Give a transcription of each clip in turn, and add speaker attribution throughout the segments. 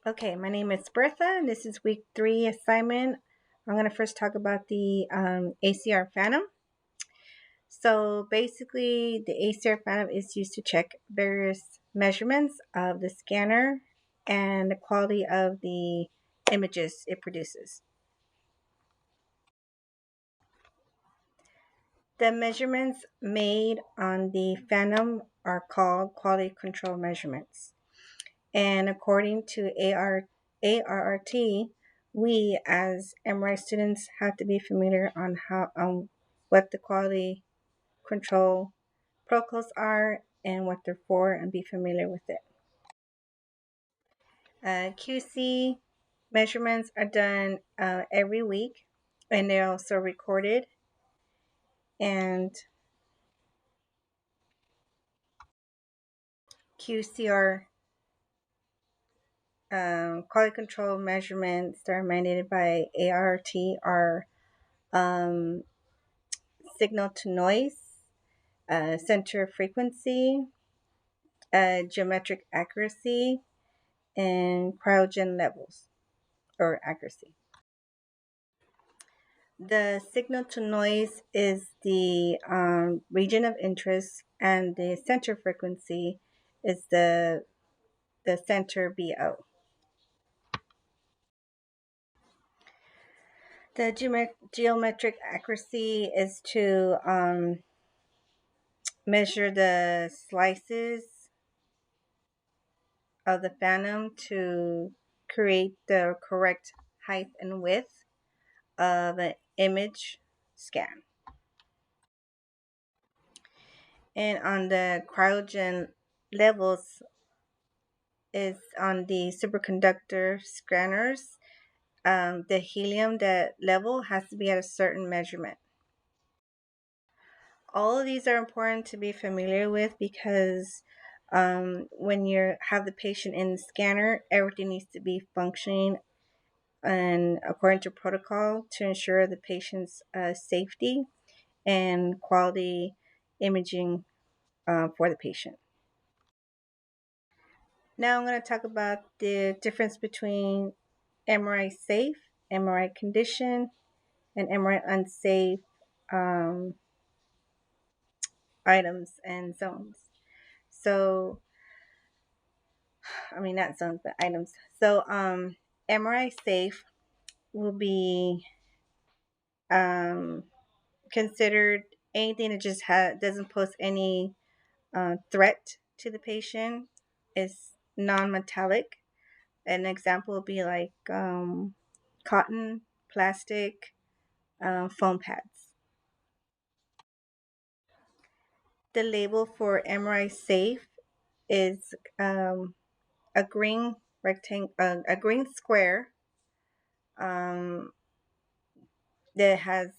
Speaker 1: Okay, my name is Bertha, and this is week 3 assignment. I'm going to first talk about the ACR Phantom. So basically, the ACR Phantom is used to check various measurements of the scanner and the quality of the images it produces. The measurements made on the Phantom are called quality control measurements. And according to ARRT, we as MRI students have to be familiar on what the quality control protocols are and what they're for, and be familiar with it. QC measurements are done every week, and they're also recorded. And QCR quality control measurements that are mandated by ART are um, signal to noise, center frequency, geometric accuracy, and cryogen levels or accuracy. The signal to noise is the region of interest, and the center frequency is the center BO. The geometric accuracy is to measure the slices of the phantom to create the correct height and width of an image scan. And on the cryogen levels is on the superconductor scanners. The helium that level has to be at a certain measurement. All of these are important to be familiar with because when you have the patient in the scanner, everything needs to be functioning and according to protocol to ensure the patient's safety and quality imaging for the patient. Now I'm going to talk about the difference between MRI safe, MRI condition, and MRI unsafe items and zones. So, not zones, but items. So, MRI safe will be considered anything that just doesn't pose any threat to the patient. Is non-metallic. An example would be like cotton, plastic, foam pads. The label for MRI safe is a green a green square um, that has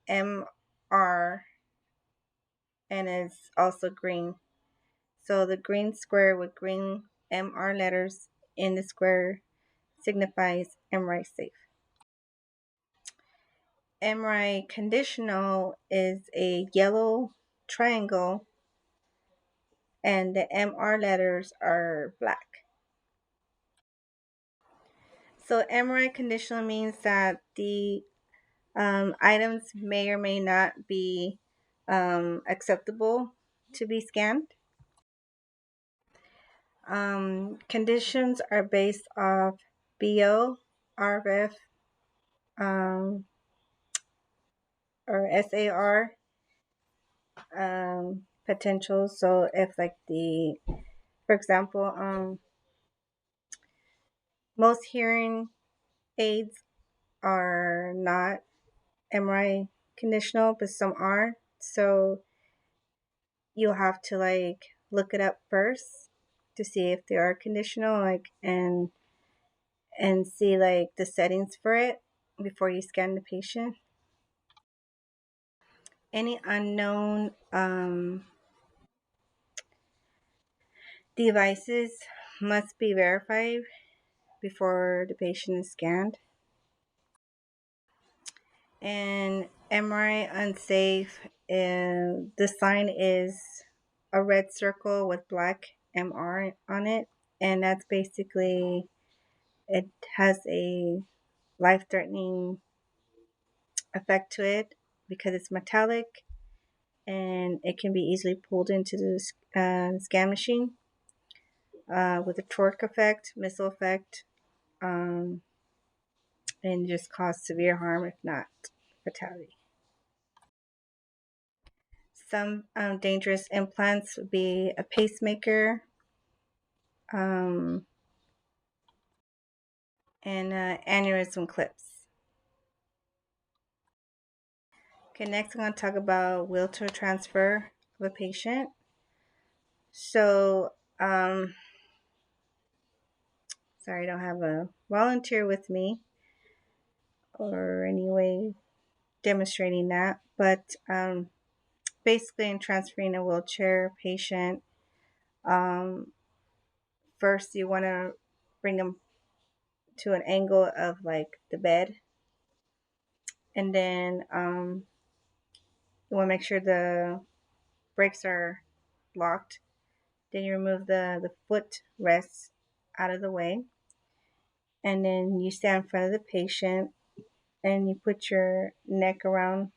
Speaker 1: MR and is also green. So the green square with green MR letters in the square signifies MRI safe. MRI conditional is a yellow triangle and the MR letters are black. So MRI conditional means that the items may or may not be acceptable to be scanned. Conditions are based off BO, RF, um, or SAR potential. So if like for example, most hearing aids are not MRI conditional, but some are. So you'll have to like look it up first to see if they are conditional, like and see like the settings for it before you scan the patient. Any unknown devices must be verified before the patient is scanned. And MRI unsafe, the sign is a red circle with black MR on it, and that's basically It has a life-threatening effect to it because it's metallic and it can be easily pulled into the scan machine with a torque effect, missile effect, um, and just cause severe harm, if not fatality. Some dangerous implants would be a pacemaker um, and aneurysm clips. Okay, next I'm going to talk about wheelchair transfer of a patient. So, sorry, I don't have a volunteer with me or any way demonstrating that, but basically, in transferring a wheelchair patient, um, first you want to bring them to an angle of like the bed, and then you want to make sure the brakes are locked. Then you remove the foot rests out of the way, and then you stand in front of the patient and you put your arm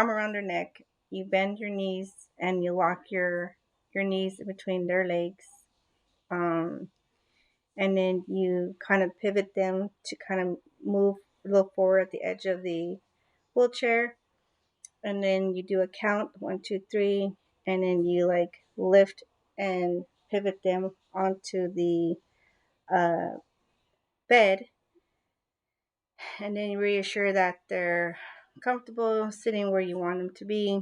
Speaker 1: around their neck. You bend your knees and you lock your knees between their legs. Um, and then you kind of pivot them to kind of move a little forward at the edge of the wheelchair, and then you do a count 1, 2, 3, and then you like lift and pivot them onto the uh, bed, and then you reassure that they're comfortable sitting where you want them to be,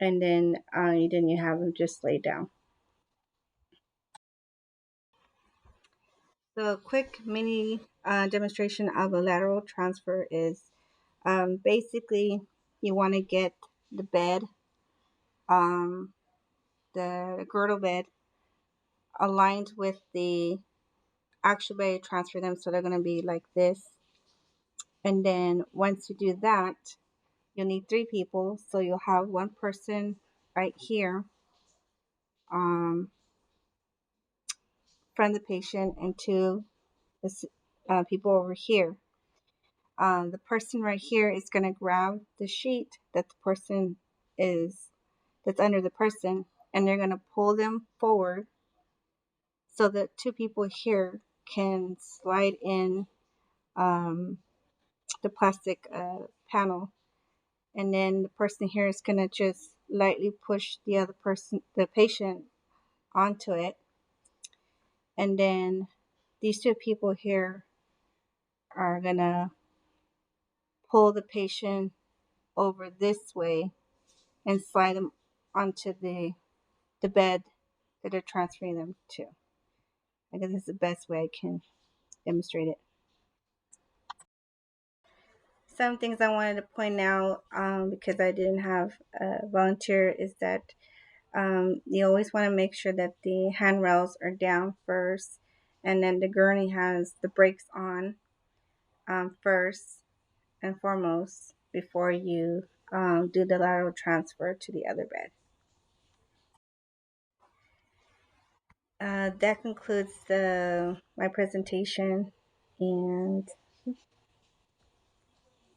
Speaker 1: and then you have them just lay down. So a quick mini demonstration of a lateral transfer is basically you want to get the bed, um, the girdle bed, aligned with the actual bed. Transfer them so they're going to be like this. And then once you do that, you'll need 3 people. So you'll have one person right here, um, from the patient, and two people over here. The person right here is going to grab the sheet that the person is that's under the person, and they're going to pull them forward so that 2 people here can slide in um, the plastic panel, and then the person here is going to just lightly push the patient, onto it, and then these 2 people here are going to pull the patient over this way and slide them onto the bed that they're transferring them to. I guess this is the best way I can demonstrate it. Some things I wanted to point out, because I didn't have a volunteer, is that you always want to make sure that the handrails are down first, and then the gurney has the brakes on first and foremost before you do the lateral transfer to the other bed. That concludes my presentation, and